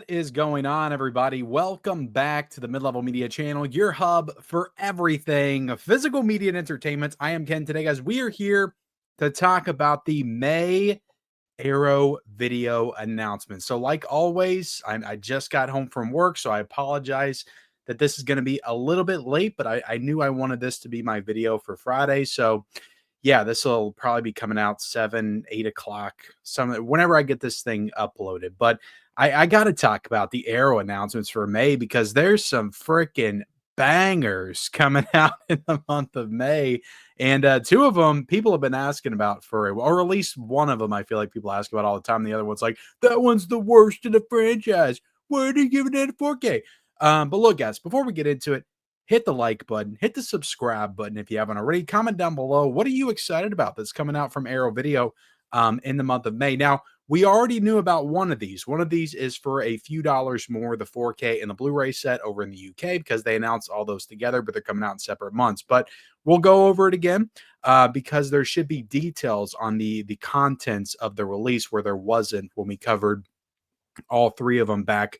What is going on, everybody? Welcome back to the Mid-Level Media channel, your hub for everything physical media and entertainment. I am Ken. Today, guys, we are here to talk about the May Arrow video announcement. So, like always, I just got home from work, so I apologize that this is going to be a little bit late, but I knew I wanted this to be my video for Friday. So, yeah, this will probably be coming out 7, 8 o'clock, whenever I get this thing uploaded. But I got to talk about the Arrow announcements for May because there's some freaking bangers coming out in the month of May. And two of them people have been asking about or at least one of them I feel like people ask about all the time. The other one's like, that one's the worst in the franchise. Why are they giving it a 4K? But look, guys, before we get into it, hit the like button, hit the subscribe button if you haven't already. Comment down below, what are you excited about that's coming out from Arrow Video in the month of May? Now, we already knew about one of these. One of these is for a few dollars more, the 4K and the Blu-ray set over in the UK, because they announced all those together, but they're coming out in separate months. But we'll go over it again because there should be details on the contents of the release where there wasn't when we covered all three of them back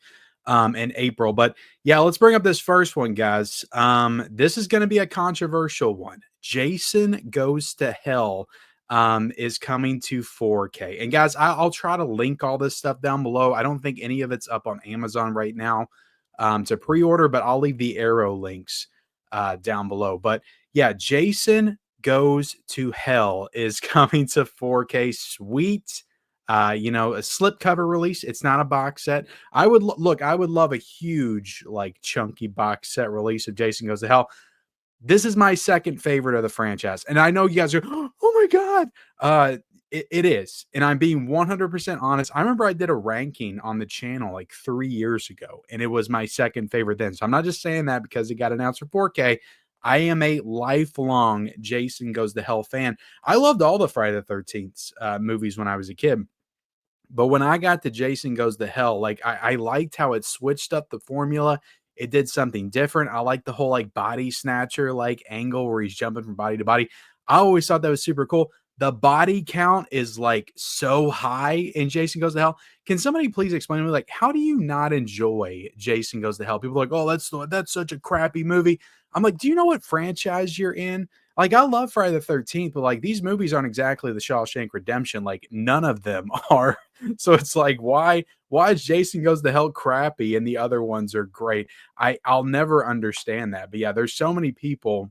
in April. But yeah, let's bring up this first one, guys. This is going to be a controversial one. Jason Goes to Hell is coming to 4K. And guys, I'll try to link all this stuff down below. I don't think any of it's up on Amazon right now to pre-order, but I'll leave the Arrow links down below. But yeah, Jason Goes to Hell is coming to 4K. Sweet. A slipcover release. It's not a box set. I would love a huge, like, chunky box set release of Jason Goes to Hell. This is my second favorite of the franchise. And I know you guys are, oh my God. It is. And I'm being 100% honest. I remember I did a ranking on the channel like 3 years ago, and it was my second favorite then. So I'm not just saying that because it got announced for 4K. I am a lifelong Jason Goes to Hell fan. I loved all the Friday the 13th movies when I was a kid. But when I got to Jason Goes to Hell, like I liked how it switched up the formula. It did something different. I like the whole like body snatcher like angle where he's jumping from body to body. I always thought that was super cool. The body count is like so high in Jason Goes to Hell. Can somebody please explain to me, like, how do you not enjoy Jason Goes to Hell? People are like, oh, that's such a crappy movie. I'm like, do you know what franchise you're in? Like, I love Friday the 13th, but like these movies aren't exactly the Shawshank Redemption. Like, none of them are. So it's like, why is Jason Goes to Hell crappy and the other ones are great? I'll never understand that. But yeah, there's so many people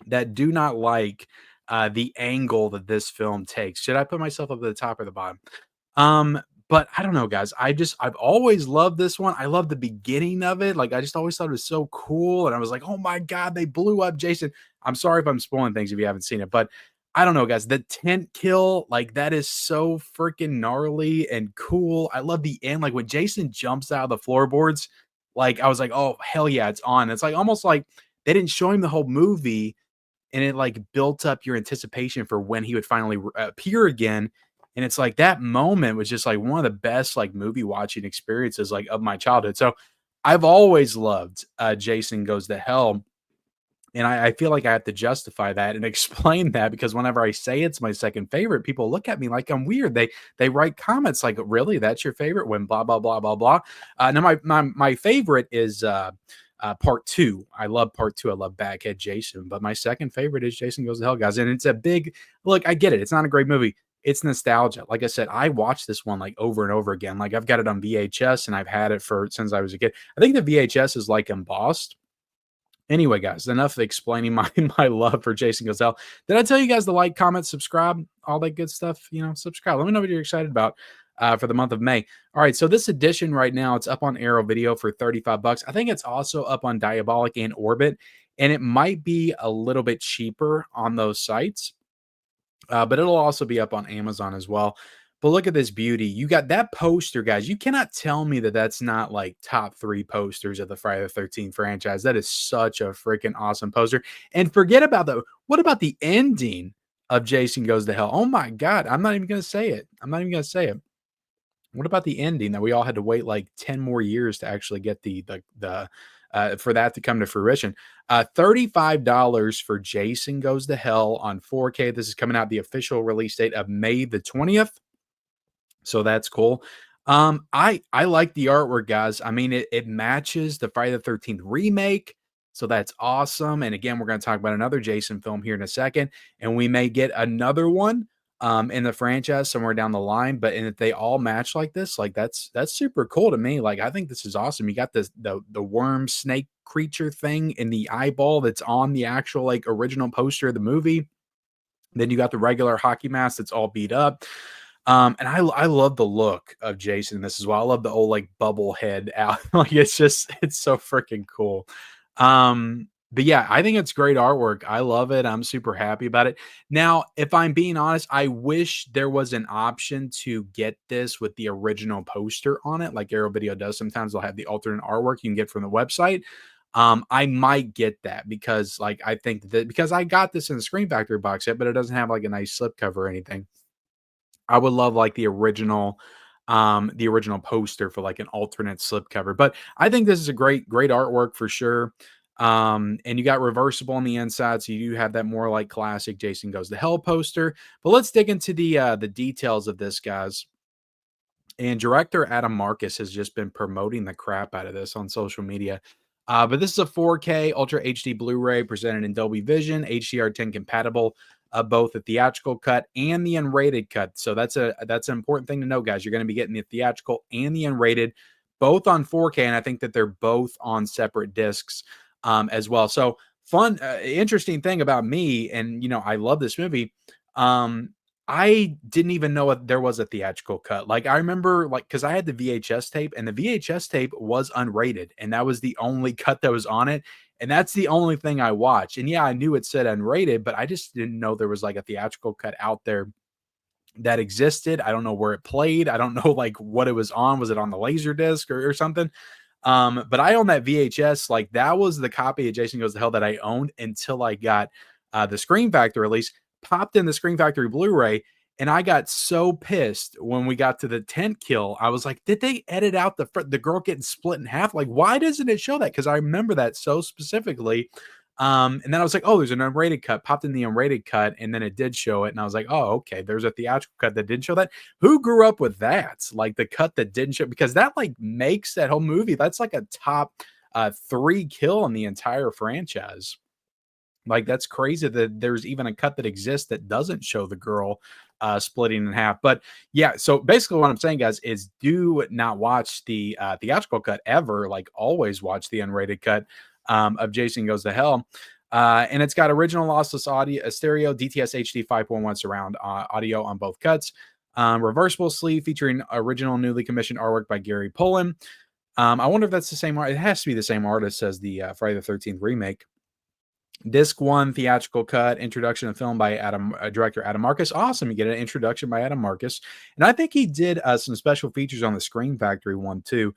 that do not like the angle that this film takes. Should I put myself up at the top or the bottom? But I don't know, guys. I've always loved this one. I love the beginning of it. Like, I just always thought it was so cool. And I was like, oh my God, they blew up Jason. I'm sorry if I'm spoiling things if you haven't seen it, but I don't know, guys. The tent kill, like, that is so freaking gnarly and cool. I love the end. Like, when Jason jumps out of the floorboards, like, I was like, oh, hell yeah, it's on. It's like almost like they didn't show him the whole movie, and it like built up your anticipation for when he would finally appear again. And it's like that moment was just like one of the best like movie watching experiences like of my childhood. So I've always loved Jason Goes to Hell. And I feel like I have to justify that and explain that because whenever I say it's my second favorite, people look at me like I'm weird. They write comments like, "Really, that's your favorite?" When blah blah blah blah blah. Now my favorite is part two. I love part two. I love Baghead Jason, but my second favorite is Jason Goes to Hell, guys. And it's a big look. I get it. It's not a great movie. It's nostalgia. Like I said, I watched this one like over and over again. Like I've got it on VHS and I've had it since I was a kid. I think the VHS is like embossed. Anyway, guys, enough explaining my love for Jason Goes to Hell. Did I tell you guys to like, comment, subscribe, all that good stuff? Subscribe. Let me know what you're excited about for the month of May. All right, so this edition right now, it's up on Arrow Video for 35 bucks. I think it's also up on Diabolic and Orbit, and it might be a little bit cheaper on those sites, but it'll also be up on Amazon as well. But look at this beauty. You got that poster, guys. You cannot tell me that that's not like top 3 posters of the Friday the 13th franchise. That is such a freaking awesome poster. And forget about what about the ending of Jason Goes to Hell? Oh my God. I'm not even going to say it. What about the ending that we all had to wait like 10 more years to actually get for that to come to fruition? $35 for Jason Goes to Hell on 4K. This is coming out the official release date of May the 20th. So that's cool. I like the artwork, guys. I mean, it matches the Friday the 13th remake, so that's awesome. And again, we're going to talk about another Jason film here in a second, and we may get another one in the franchise somewhere down the line. But and if they all match like this, like that's super cool to me. Like I think this is awesome. You got this the worm snake creature thing in the eyeball that's on the actual like original poster of the movie. Then you got the regular hockey mask that's all beat up. And I love the look of Jason in this as well. I love the old like bubble head out. Like it's so freaking cool. But yeah, I think it's great artwork. I love it. I'm super happy about it. Now, if I'm being honest, I wish there was an option to get this with the original poster on it, like Arrow Video does. Sometimes they'll have the alternate artwork you can get from the website. I might get that because like I think that because I got this in the Screen Factory box set, but it doesn't have like a nice slipcover or anything. I would love like the original poster for like an alternate slipcover. But I think this is a great artwork for sure. And you got reversible on the inside, so you do have that more like classic Jason Goes to Hell poster. But let's dig into the details of this, guys. And director Adam Marcus has just been promoting the crap out of this on social media. But this is a 4K Ultra HD Blu-ray presented in Dolby Vision, HDR10 compatible, both the theatrical cut and the unrated cut. So that's an important thing to know, guys. You're going to be getting the theatrical and the unrated, both on 4K, and I think that they're both on separate discs as well. So fun, interesting thing about me, and I love this movie. Um, I didn't even know if there was a theatrical cut. Like I remember like because I had the VHS tape and the VHS tape was unrated and that was the only cut that was on it. And that's the only thing I watched. And yeah, I knew it said unrated, but I just didn't know there was like a theatrical cut out there that existed. I don't know where it played. I don't know like what it was on. Was it on the laser disc or something? But I own that VHS. Like that was the copy of Jason Goes to Hell that I owned until I got the Screen Factory release. Popped in the Screen Factory Blu-ray, and I got so pissed when we got to the tent kill. I was like, did they edit out the girl getting split in half? Like, why doesn't it show that? Because I remember that so specifically. And then I was like, oh, there's an unrated cut. Popped in the unrated cut, and then it did show it. And I was like, oh, okay, there's a theatrical cut that didn't show that. Who grew up with that? Like the cut that didn't show, because that like makes that whole movie. That's like a top 3 kill in the entire franchise. Like that's crazy that there's even a cut that exists that doesn't show the girl splitting in half. But yeah, so basically what I'm saying, guys, is do not watch the theatrical cut ever. Like always watch the unrated cut of Jason Goes to Hell. And it's got original lossless audio, stereo, DTS HD 5.1 surround audio on both cuts. Reversible sleeve featuring original newly commissioned artwork by Gary Pullen. I wonder if that's the same art. It has to be the same artist as the Friday the 13th remake. Disc 1 theatrical cut, introduction of film by director Adam Marcus. Awesome. You get an introduction by Adam Marcus. And I think he did some special features on the Screen Factory one too.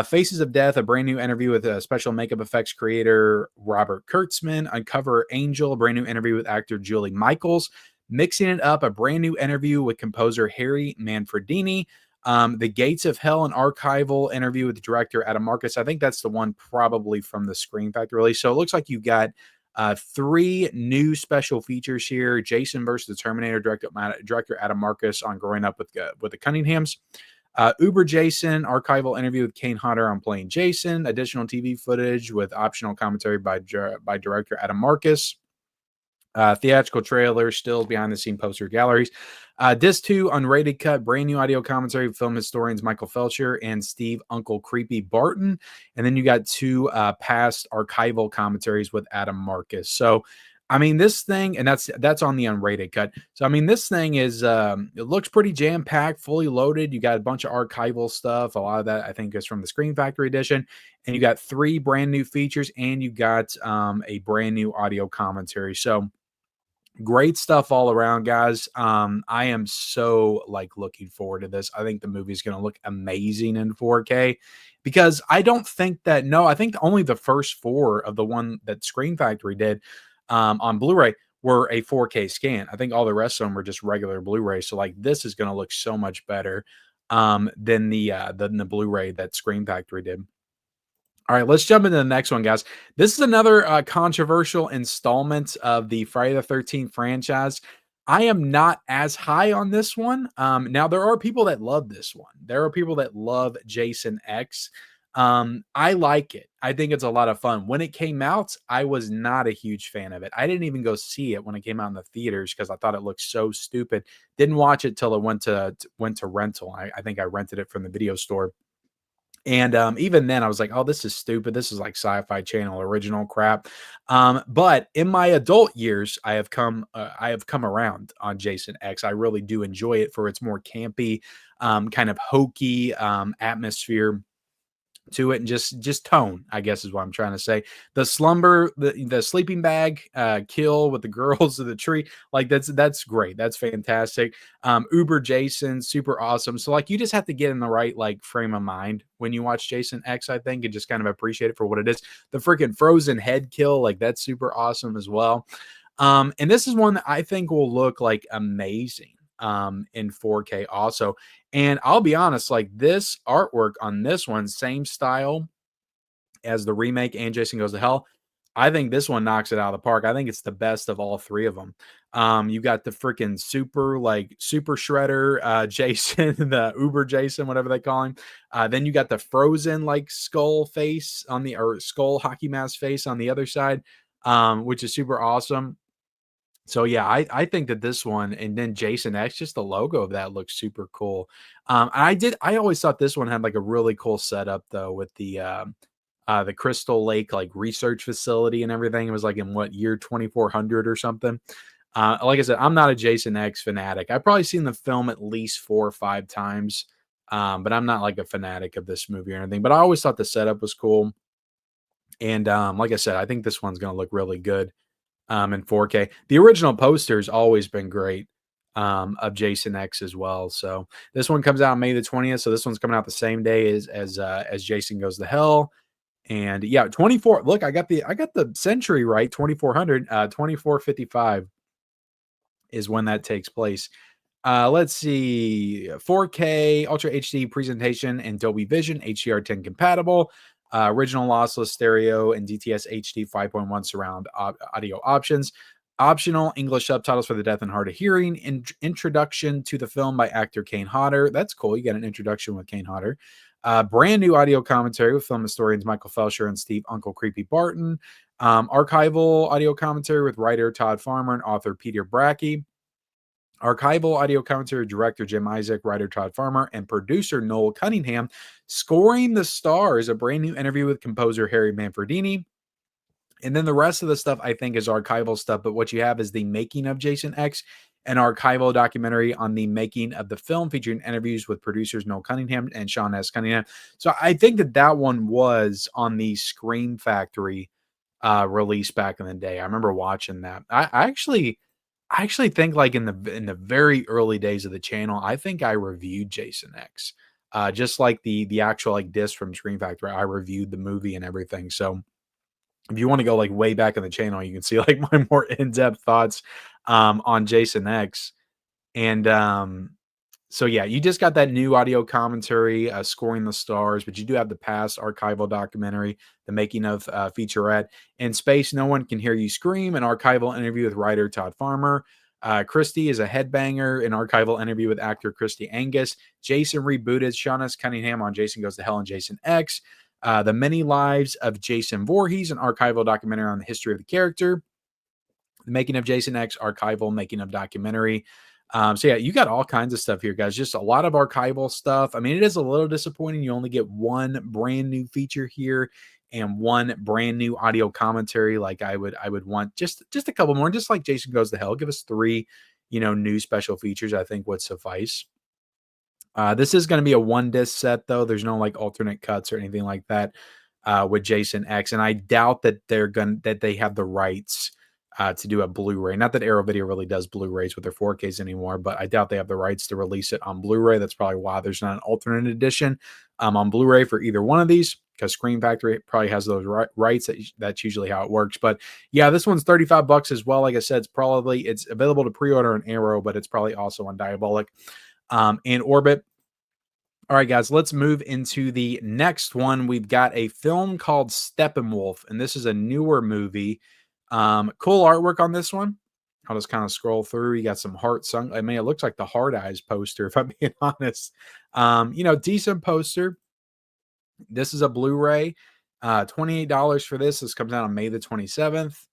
Faces of Death, a brand new interview with a special makeup effects creator Robert Kurtzman. Uncover Angel, a brand new interview with actor Julie Michaels. Mixing It Up, a brand new interview with composer Harry Manfredini. The Gates of Hell, an archival interview with director Adam Marcus. I think that's the one probably from the Screen Factory release. So it looks like you got 3 new special features here. Jason versus the Terminator, director Adam Marcus on growing up with the Cunninghams. Uber Jason, archival interview with Kane Hodder on playing Jason. Additional TV footage with optional commentary by director Adam Marcus. Theatrical trailer, stills, behind the scene poster galleries. Disc 2, unrated cut, brand new audio commentary with film historians Michael Felcher and Steve Uncle Creepy Barton. And then you got 2 past archival commentaries with Adam Marcus. So, I mean, this thing, and that's on the unrated cut. So, I mean, this thing is, it looks pretty jam packed, fully loaded. You got a bunch of archival stuff. A lot of that, I think, is from the Screen Factory edition. And you got 3 brand new features, and you got a brand new audio commentary. So, great stuff all around, guys. I am so like looking forward to this. I think the movie is going to look amazing in 4K because I don't think that, no, I think only the first 4 of the one that Screen Factory did on Blu-ray were a 4K scan. I think all the rest of them were just regular Blu-ray. So like this is going to look so much better than the Blu-ray that Screen Factory did. All right, let's jump into the next one, guys. This is another controversial installment of the Friday the 13th franchise. I am not as high on this one. Now there are people that love this one. There are people that love Jason X. I like it. I think it's a lot of fun. When it came out, I was not a huge fan of it. I didn't even go see it when it came out in the theaters because I thought it looked so stupid. Didn't watch it till it went to rental. I think I rented it from the video store. And even then, I was like, "Oh, this is stupid. This is like Sci-Fi Channel original crap." But in my adult years, I have come around on Jason X. I really do enjoy it for its more campy, kind of hokey atmosphere to it, and just tone, I guess is what I'm trying to say. The sleeping bag kill with the girls of the tree, like that's great. That's fantastic. Uber Jason, super awesome. So like you just have to get in the right like frame of mind when you watch Jason X, I think, and just kind of appreciate it for what it is. The freaking frozen head kill, like that's super awesome as well. And this is one that I think will look like amazing in 4K also. And I'll be honest, like this artwork on this one, same style as the remake and Jason Goes to Hell. I think this one knocks it out of the park. I think it's the best of all three of them. You got the freaking super shredder Jason, the Uber Jason, whatever they call him. Then you got the frozen like skull face on the or skull hockey mask face on the other side, which is super awesome. So yeah, I think that this one and then Jason X, just the logo of that looks super cool. I always thought this one had like a really cool setup though with the Crystal Lake like research facility and everything. It was like in what year 2400 or something. Like I said, I'm not a Jason X fanatic. I've probably seen the film at least 4 or 5 times, but I'm not like a fanatic of this movie or anything. But I always thought the setup was cool. And like I said, I think this one's gonna look really good in 4K. The original poster's always been great of Jason X as well. So this one comes out May the 20th. So this one's coming out the same day as Jason Goes to Hell. And yeah, 24. Look, I got the century right. 2400, 2455 is when that takes place. Let's see, 4K Ultra HD presentation and Dolby Vision, HDR10 compatible, original lossless stereo and DTS HD 5.1 surround audio options. Optional English subtitles for the deaf and hard of hearing. Introduction to the film by actor Kane Hodder. That's cool. You get an introduction with Kane Hodder. Brand new audio commentary with film historians Michael Felsher and Steve Uncle Creepy Barton. Archival audio commentary with writer Todd Farmer and author Peter Brackey. Archival audio commentary director Jim Isaac, writer Todd Farmer, and producer Noel Cunningham. Scoring the Stars, a brand new interview with composer Harry Manfredini. And then the rest of the stuff I think is archival stuff, but what you have is the making of Jason X, an archival documentary on the making of the film featuring interviews with producers Noel Cunningham and Sean S. Cunningham. So I think that one was on the Scream Factory release back in the day. I remember watching that. I actually think like in the very early days of the channel, I think I reviewed Jason X. Just like the actual like disc from Scream Factory, I reviewed the movie and everything. So if you want to go like way back in the channel, you can see like my more in-depth thoughts on Jason X. And so yeah, you just got that new audio commentary, Scoring the Stars, but you do have the past archival documentary, the making of featurette. In Space, No One Can Hear You Scream, an archival interview with writer Todd Farmer. Christy is a headbanger, an archival interview with actor Christy Angus. Jason rebooted, Sean S. Cunningham on Jason Goes to Hell and Jason X. The Many Lives of Jason Voorhees, an archival documentary on the history of the character. The Making of Jason X, archival making of documentary. So yeah, you got all kinds of stuff here, guys. Just a lot of archival stuff. I mean, it is a little disappointing. You only get one brand new feature here and one brand new audio commentary. Like I would want just a couple more, just like Jason Goes to Hell. Give us three, new special features. I think would suffice. This is going to be a one disc set though. There's no like alternate cuts or anything like that with Jason X, and I doubt that that they have the rights to do a Blu-ray. Not that Arrow Video really does Blu-rays with their 4Ks anymore, but I doubt they have the rights to release it on Blu-ray. That's probably why there's not an alternate edition on Blu-ray for either one of these, because Scream Factory probably has those rights. That's usually how it works. But yeah, this one's $35 as well. Like I said, it's available to pre-order on Arrow, but it's probably also on Diabolic and Orbit. All right, guys, let's move into the next one. We've got a film called Steppenwolf, and this is a newer movie. Cool artwork on this one. I'll just kind of scroll through. You got some heart sung. I mean, it looks like the Hard Eyes poster, if I'm being honest. Decent poster. This is a Blu-ray. $28 for this. This comes out on May the 27th.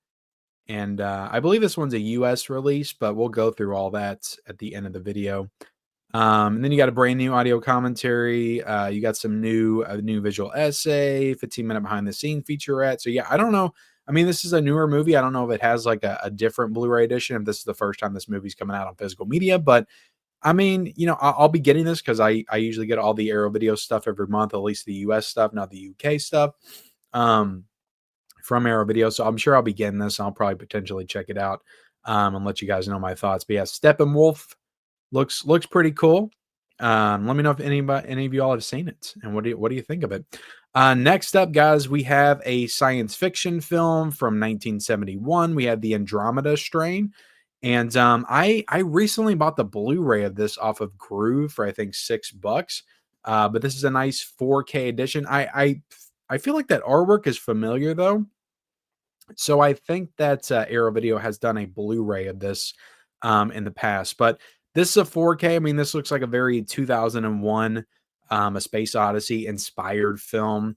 And I believe this one's a US release, but we'll go through all that at the end of the video. And then you got a brand new audio commentary. You got a new visual essay, 15-minute behind the scene featurette. So yeah, I don't know. I mean, this is a newer movie. I don't know if it has like a different Blu-ray edition, if this is the first time this movie's coming out on physical media, but I mean, I'll be getting this because I usually get all the Arrow Video stuff every month, at least the US stuff, not the UK stuff, from Arrow Video. So I'm sure I'll be getting this. I'll probably potentially check it out and let you guys know my thoughts. But yeah, Steppenwolf looks pretty cool. Let me know if any of y'all have seen it and what do you think of it. Next up, guys, we have a science fiction film from 1971. We have the Andromeda Strain. And I recently bought the Blu-ray of this off of Groove for I think $6. But this is a nice 4K edition. I feel like that artwork is familiar though. So I think that Arrow Video has done a Blu-ray of this in the past, but this is a 4K. I mean, this looks like a very 2001 A Space Odyssey inspired film.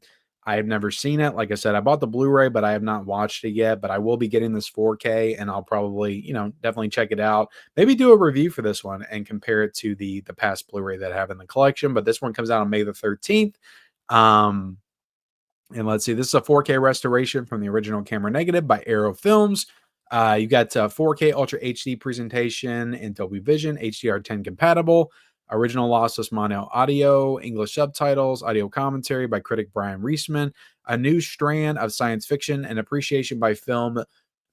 I have never seen it. Like I said, I bought the Blu-ray, but I have not watched it yet. But I will be getting this 4K, and I'll probably, definitely check it out. Maybe do a review for this one and compare it to the past Blu-ray that I have in the collection. But this one comes out on May the 13th. And let's see, this is a 4K restoration from the original camera negative by Arrow Films. You got 4K Ultra HD presentation in Dolby Vision, HDR10 compatible, original lossless mono audio, English subtitles, audio commentary by critic Brian Reisman, a new strand of science fiction and appreciation by film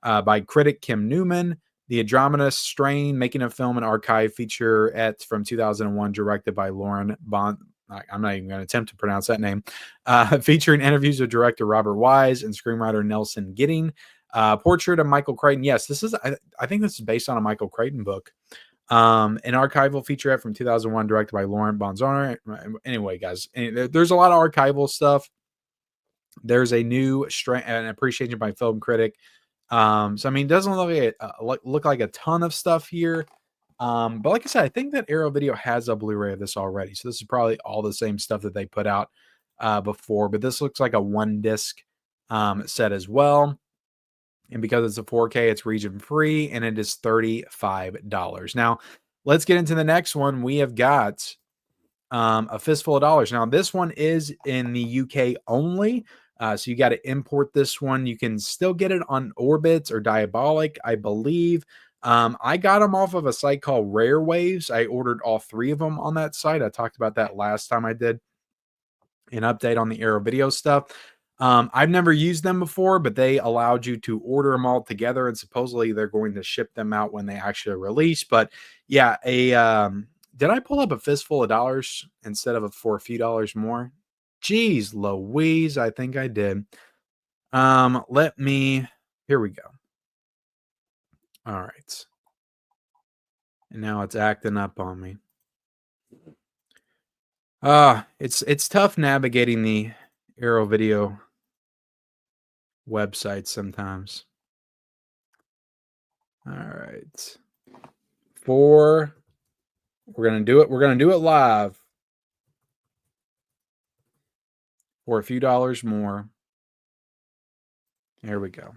by critic Kim Newman, the Andromeda Strain, making a film and archive featurette from 2001, directed by Lauren Bond. I'm not even going to attempt to pronounce that name. Featuring interviews with director Robert Wise and screenwriter Nelson Gidding. Portrait of Michael Crichton. Yes, this is. I think this is based on a Michael Crichton book. An archival featurette from 2001, directed by Lauren Bonzona. Anyway, guys, there's a lot of archival stuff. There's a new an appreciation by film critic. So I mean, it doesn't look like a ton of stuff here. But like I said, I think that Arrow Video has a Blu-ray of this already. So this is probably all the same stuff that they put out before. But this looks like a 1-disc set as well. And because it's a 4K, it's region free, and it is $35. Now, let's get into the next one. We have got A Fistful of Dollars. Now, this one is in the UK only. So you got to import this one. You can still get it on Orbitz or Diabolic, I believe. I got them off of a site called Rare Waves. I ordered all 3 of them on that site. I talked about that last time I did an update on the Arrow Video stuff. I've never used them before, but they allowed you to order them all together, and supposedly they're going to ship them out when they actually release. But yeah, did I pull up A Fistful of Dollars instead of for a few dollars more? Jeez Louise, I think I did. Here we go. All right. And now it's acting up on me. It's tough navigating the Arrow Video website sometimes. All right. We're going to do it live for a few dollars more. There we go.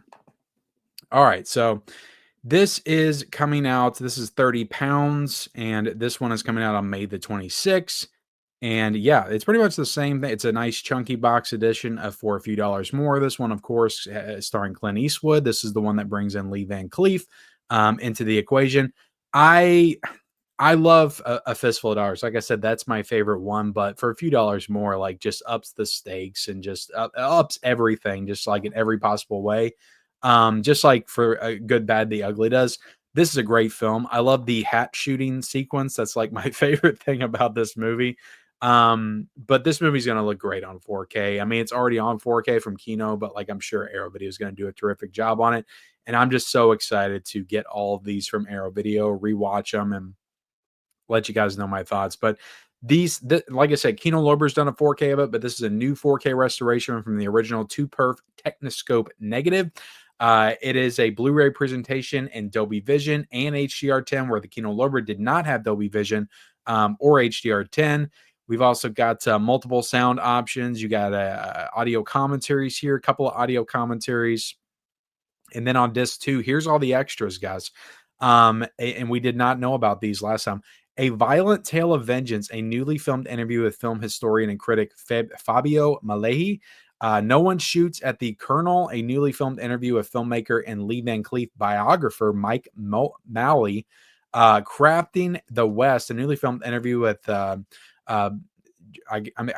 All right. So this is coming out. This is 30 pounds, and this one is coming out on May the 26th. And yeah, it's pretty much the same thing. It's a nice chunky box edition for a few dollars more. This one, of course, starring Clint Eastwood. This is the one that brings in Lee Van Cleef into the equation. I love a Fistful of Dollars. Like I said, that's my favorite one. But for a few dollars more, like just ups the stakes and just ups everything, just like in every possible way. Just like for a Good, Bad, the Ugly does. This is a great film. I love the hat shooting sequence. That's like my favorite thing about this movie. But this movie's going to look great on 4K. I mean, it's already on 4K from Kino, but like I'm sure Arrow Video is going to do a terrific job on it. And I'm just so excited to get all of these from Arrow Video, rewatch them, and let you guys know my thoughts. But like I said, Kino Lorber's done a 4K of it, but this is a new 4K restoration from the original 2-perf Technoscope negative. It is a Blu-ray presentation in Dolby Vision and HDR10, where the Kino Lorber did not have Dolby Vision or HDR10. We've also got multiple sound options. You got audio commentaries here, a couple of audio commentaries. And then on disc 2, here's all the extras, guys. And we did not know about these last time. A Violent Tale of Vengeance, a newly filmed interview with film historian and critic Fabio Malehi. No One Shoots at the Colonel, a newly filmed interview with filmmaker and Lee Van Cleef biographer Mike Malley. Crafting the West, a newly filmed interview with I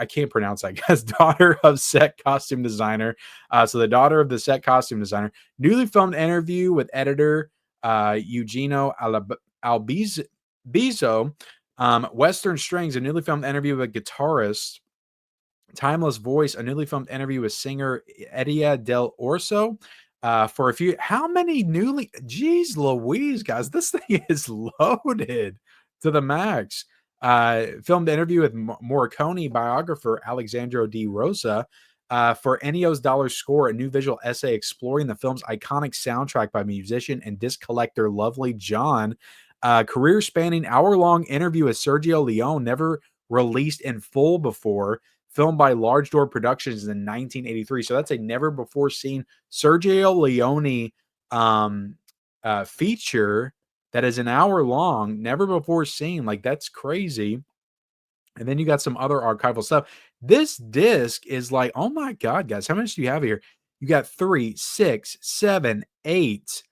can't pronounce, I guess, daughter of set costume designer. So the daughter of the set costume designer, newly filmed interview with editor Eugenio Albizo. Western Strings, a newly filmed interview with guitarist Timeless Voice, a newly filmed interview with singer Edia Del Orso. For a few, how many newly, geez Louise, guys, this thing is loaded to the max. Filmed interview with Morricone biographer Alexandro Di Rosa. For Ennio's Dollar Score, a new visual essay exploring the film's iconic soundtrack by musician and disc collector Lovely John. Career spanning hour-long interview with Sergio Leone, never released in full before, filmed by Large Door Productions in 1983. So that's a never before seen Sergio Leone feature that is an hour long, never before seen. Like, that's crazy. And then you got some other archival stuff. This disc is like, oh my God, guys, how much do you have here? You got 3, 6, 7, 8,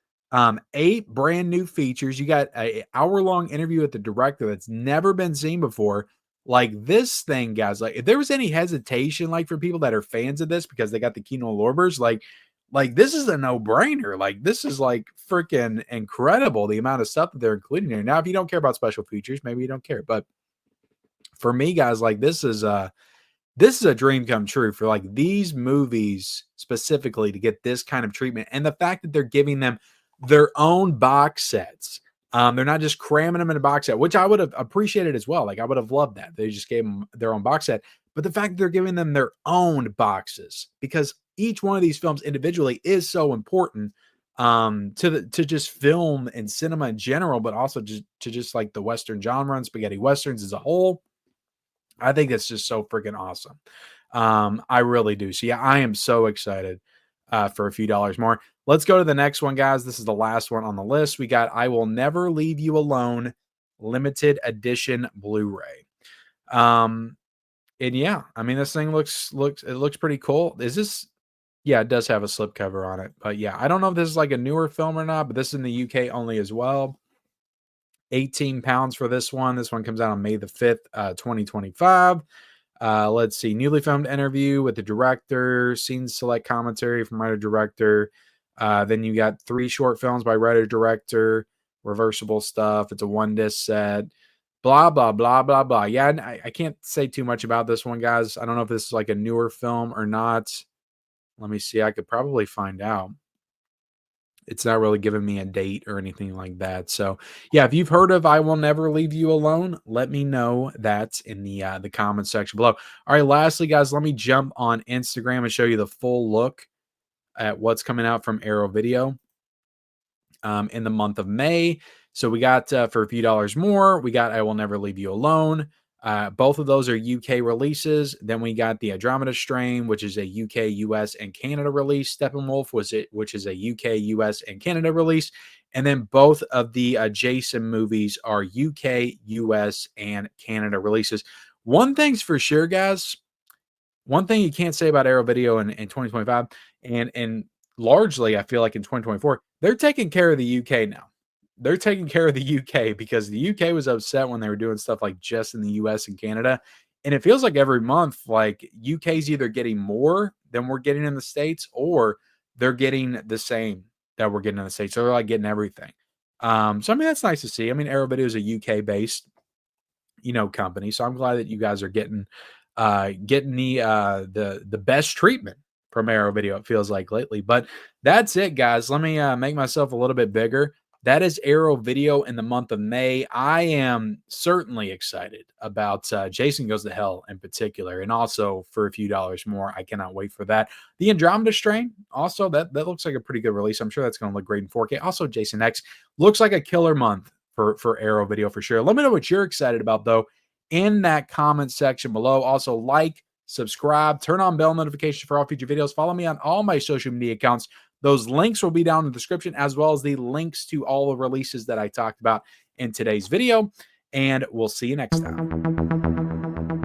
8 brand new features. You got an hour-long interview with the director that's never been seen before. Like, this thing, guys, like, if there was any hesitation, like, for people that are fans of this because they got the Kino Lorbers, like this is a no-brainer. Like, this is like freaking incredible, the amount of stuff that they're including here. Now, if you don't care about special features, maybe you don't care, but for me, guys, like, this is a dream come true for like these movies specifically to get this kind of treatment. And the fact that they're giving them their own box sets. They're not just cramming them in a box set, which I would have appreciated as well. Like, I would have loved that. They just gave them their own box set. But the fact that they're giving them their own boxes, because each one of these films individually is so important to just film and cinema in general, but also just like the Western genre and spaghetti Westerns as a whole. I think that's just so freaking awesome. I really do. So yeah, I am so excited for a few dollars more. Let's go to the next one, guys. This is the last one on the list. We got I Will Never Leave You Alone limited edition Blu-ray. And yeah, I mean, this thing looks pretty cool. Is this? Yeah, it does have a slipcover on it. But yeah, I don't know if this is like a newer film or not, but this is in the UK only as well. 18 pounds for this one. This one comes out on May the 5th, 2025. Let's see. Newly filmed interview with the director, scenes select commentary from writer-director. Then you got 3 short films by writer-director, reversible stuff. It's a 1-disc set. Blah, blah, blah, blah, blah. Yeah, I can't say too much about this one, guys. I don't know if this is like a newer film or not. Let me see. I could probably find out. It's not really giving me a date or anything like that. So yeah, if you've heard of I Will Never Leave You Alone, let me know that in the comment section below. All right, lastly, guys, let me jump on Instagram and show you the full look at what's coming out from Arrow Video in the month of May. So we got for a few dollars more, we got I Will Never Leave You Alone. Both of those are UK releases. Then we got the Andromeda Strain, which is a UK, US, and Canada release. Steppenwolf which is a UK, US, and Canada release. And then both of the Jason movies are UK, US, and Canada releases. One thing's for sure, guys. One thing you can't say about Arrow Video in 2025, and largely I feel like in 2024, they're taking care of the UK now. They're taking care of the UK because the UK was upset when they were doing stuff like just in the US and Canada. And it feels like every month, like UK's either getting more than we're getting in the States, or they're getting the same that we're getting in the States. So they're like getting everything. So I mean, that's nice to see. I mean, Arrow Video is a UK based, company. So I'm glad that you guys are getting the best treatment from Arrow Video, it feels like lately. But that's it, guys. Let me make myself a little bit bigger. That is Arrow Video in the month of May. I am certainly excited about Jason Goes to Hell in particular, and also for a few dollars more. I cannot wait for that. The Andromeda Strain, also, that looks like a pretty good release. I'm sure that's going to look great in 4K. Also, Jason X looks like a killer month for Arrow Video for sure. Let me know what you're excited about, though, in that comment section below. Also, like, subscribe, turn on bell notifications for all future videos. Follow me on all my social media accounts. Those links will be down in the description, as well as the links to all the releases that I talked about in today's video. And we'll see you next time.